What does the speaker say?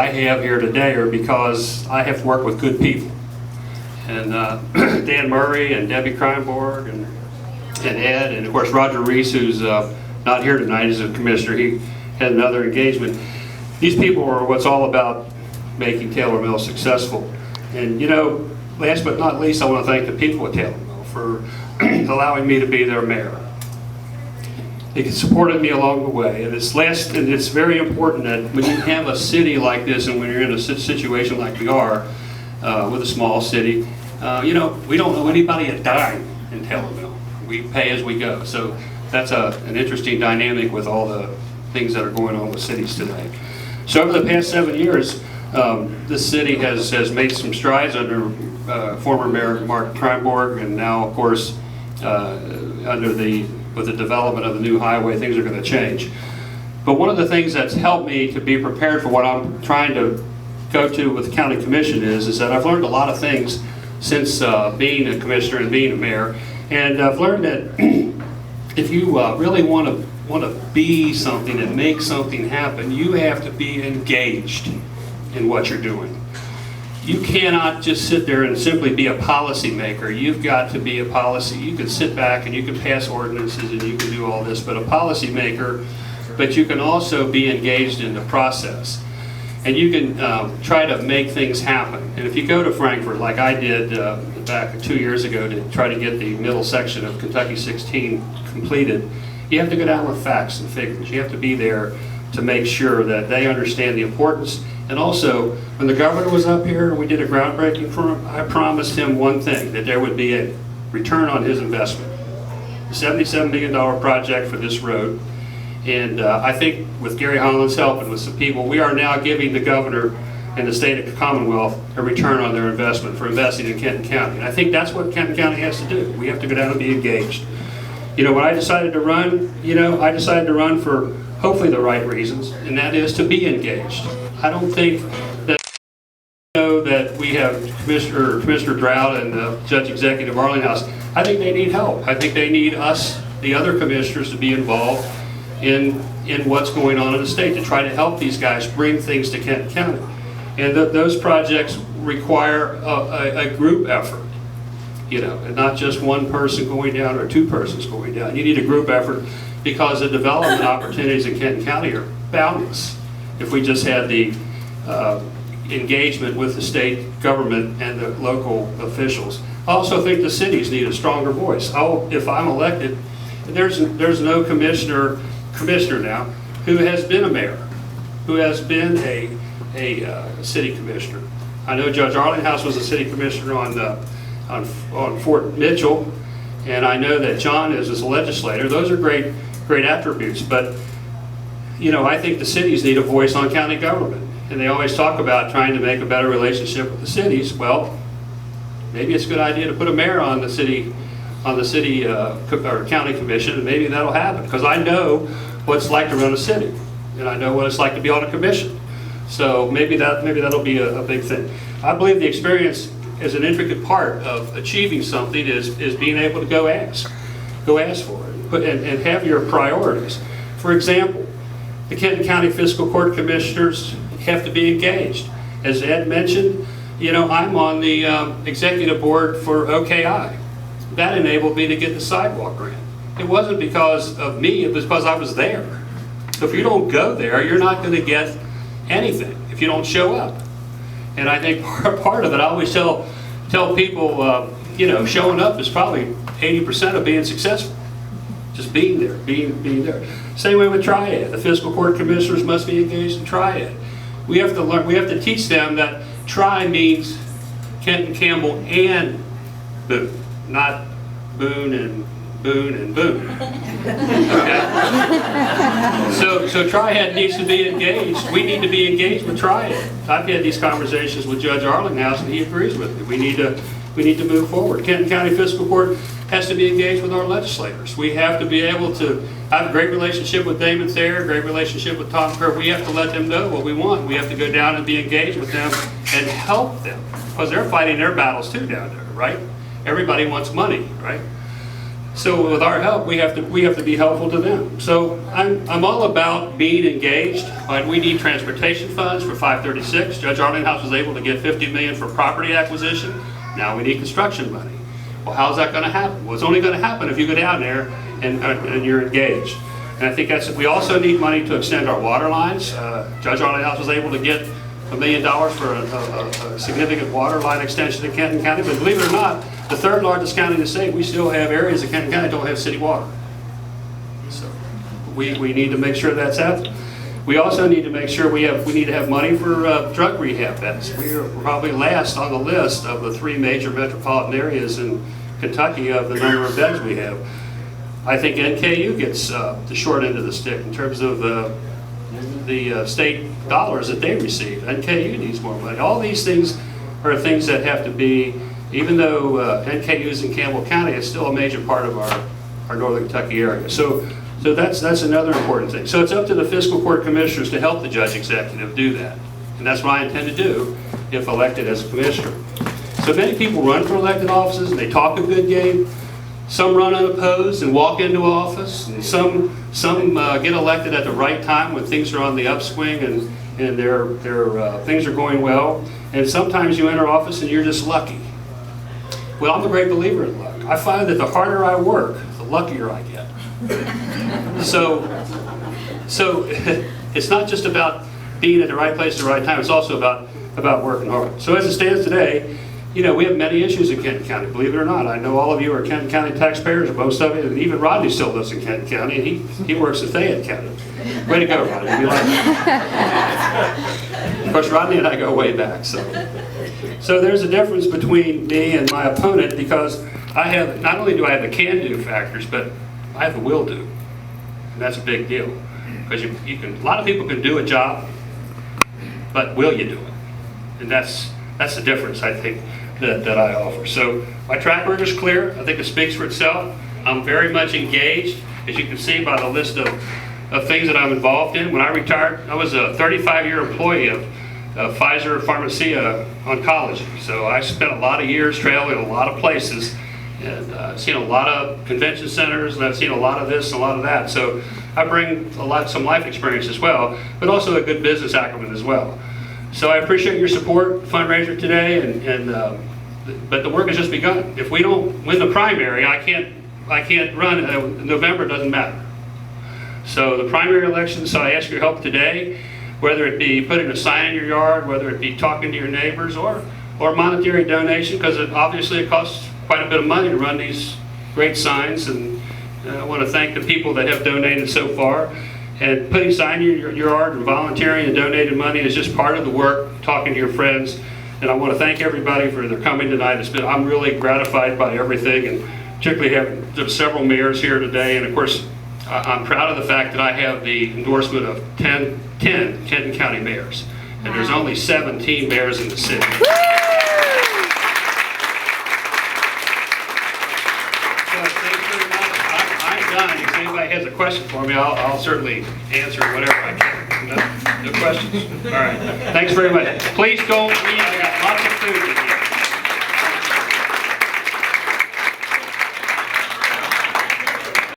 I have here today are because I have worked with good people. And Dan Murray and Debbie Kreinborg and Ed, and of course Roger Reese, who's not here tonight, is a commissioner. He had another engagement. These people are what's all about making Taylor Mill successful. And you know, last but not least, I want to thank the people at Taylor Mill for allowing me to be their mayor. They supported me along the way, and it's very important that when you have a city like this, and when you're in a situation like we are with a small city, you know, we don't owe anybody a dime in Taylor Mill. We pay as we go. So that's an interesting dynamic with all the things that are going on with cities today. So over the past 7 years, this city has made some strides under former Mayor Mark Kreinborg, and now, of course, with the development of the new highway, things are going to change. But one of the things that's helped me to be prepared for what I'm trying to go to with the county commission is that I've learned a lot of things since being a commissioner and being a mayor. And I've learned that if you really want to be something and make something happen, you have to be engaged in what you're doing. You cannot just sit there and simply be a policy maker. You've got to be a policy. You can sit back and you can pass ordinances and you can do all this, but a policy maker, but you can also be engaged in the process. And you can try to make things happen. And if you go to Frankfort, like I did back 2 years ago to try to get the middle section of Kentucky 16 completed, you have to go down with facts and figures. You have to be there to make sure that they understand the importance. And also, when the governor was up here and we did a groundbreaking for him, I promised him one thing, that there would be a return on his investment. A $77 million project for this road. And I think with Gary Holland's help and with some people, we are now giving the governor and the state of the Commonwealth a return on their investment for investing in Kenton County. And I think that's what Kenton County has to do. We have to go down and be engaged. You know, when I decided to run, I decided to run for hopefully the right reasons, and that is to be engaged. I don't think that we have Commissioner Drought and Judge Executive Arlinghouse. I think they need help. I think they need us, the other commissioners, to be involved in what's going on in the state, to try to help these guys bring things to Kenton County. And those projects require a group effort, and not just one person going down or two persons going down. You need a group effort because the development opportunities in Kenton County are boundless if we just had the engagement with the state government and the local officials. I also think the cities need a stronger voice. If I'm elected, there's no commissioner now who has been a mayor, who has been a city commissioner. I know Judge Arlinghouse was a city commissioner on Fort Mitchell, and I know that John is as a legislator. Those are great attributes, but I think the cities need a voice on county government, and they always talk about trying to make a better relationship with the cities. Well, maybe it's a good idea to put a mayor on the city or county commission, and maybe that'll happen, because I know what it's like to run a city, and I know what it's like to be on a commission. So maybe that'll be a big thing. I believe the experience is an intricate part of achieving something is being able to go ask for it, and have your priorities. For example, the Kenton County Fiscal Court Commissioners have to be engaged. As Ed mentioned, I'm on the executive board for OKI. That enabled me to get the sidewalk grant. It wasn't because of me, it was because I was there. So if you don't go there, you're not going to get anything if you don't show up. And I think part of it, I always tell people, showing up is probably 80% of being successful. Just being there, being there. Same way with Triad. The fiscal court commissioners must be engaged in Triad. We have to learn. We have to teach them that Tri means Kenton, Campbell, and Boone, not Boone and Boone and Boone. Okay. So Triad needs to be engaged. We need to be engaged with Triad. I've had these conversations with Judge Arlinghouse, and he agrees with me. We need to move forward. Kenton County Fiscal Court has to be engaged with our legislators. We have to be able to have a great relationship with Damon Thayer, great relationship with Tom Kerr. We have to let them know what we want. We have to go down and be engaged with them and help them, because they're fighting their battles too down there, right? Everybody wants money, right? So with our help, we have to be helpful to them. So I'm all about being engaged. But we need transportation funds for 536. Judge Arlinghouse was able to get $50 million for property acquisition. Now we need construction money. Well, how's that going to happen? Well, it's only going to happen if you go down there and you're engaged. And I think we also need money to extend our water lines. Judge Arlinghouse was able to get $1 million for a significant water line extension in Kenton County, but believe it or not, the third largest county in the state, we still have areas of Kenton County that don't have city water. So we need to make sure that's happening. We also need to make sure we need to have money for drug rehab beds. We are probably last on the list of the 3 major metropolitan areas in Kentucky of the number of beds we have. I think NKU gets the short end of the stick in terms of the state dollars that they receive. NKU needs more money. All these things are things that have to be, even though NKU is in Campbell County, it's still a major part of our Northern Kentucky area. So that's another important thing. So it's up to the fiscal court commissioners to help the judge executive do that. And that's what I intend to do if elected as a commissioner. So many people run for elected offices and they talk a good game. Some run unopposed and walk into office, and some get elected at the right time when things are on the upswing and their things are going well. And sometimes you enter office and you're just lucky. Well, I'm a great believer in luck. I find that the harder I work, the luckier I get. So it's not just about being at the right place at the right time. It's also about working hard. So as it stands today, you know, we have many issues in Kenton County, believe it or not. I know all of you are Kenton County taxpayers, most of you, and even Rodney still lives in Kenton County, and he works in Fayette County. Way to go, Rodney. We like it. Of course, Rodney and I go way back. So there's a difference between me and my opponent because not only do I have the can-do factors, but I have the will-do. And that's a big deal. Because a lot of people can do a job, but will you do it? And that's the difference, I think, that I offer. So my track record is clear. I think it speaks for itself. I'm very much engaged, as you can see by the list of things that I'm involved in. When I retired, I was a 35-year employee of Pfizer Pharmacia Oncology. So I spent a lot of years traveling a lot of places, and I've seen a lot of convention centers, and I've seen a lot of this, a lot of that. So I bring some life experience as well, but also a good business acumen as well. So I appreciate your support, fundraiser today, but the work has just begun. If we don't win the primary, I can't run. November doesn't matter. So the primary election, so I ask your help today, whether it be putting a sign in your yard, whether it be talking to your neighbors, or monetary donation, because obviously it costs quite a bit of money to run these great signs, and I want to thank the people that have donated so far. And putting sign in your yard and volunteering and donating money is just part of the work, talking to your friends. And I want to thank everybody for their coming tonight. I'm really gratified by everything, and particularly having several mayors here today. And of course, I'm proud of the fact that I have the endorsement of 10 Kenton County mayors. And there's only 17 mayors in the city. If anybody has a question for me, I'll certainly answer whatever I can. No questions? All right. Thanks very much. Please don't leave. I got lots of food.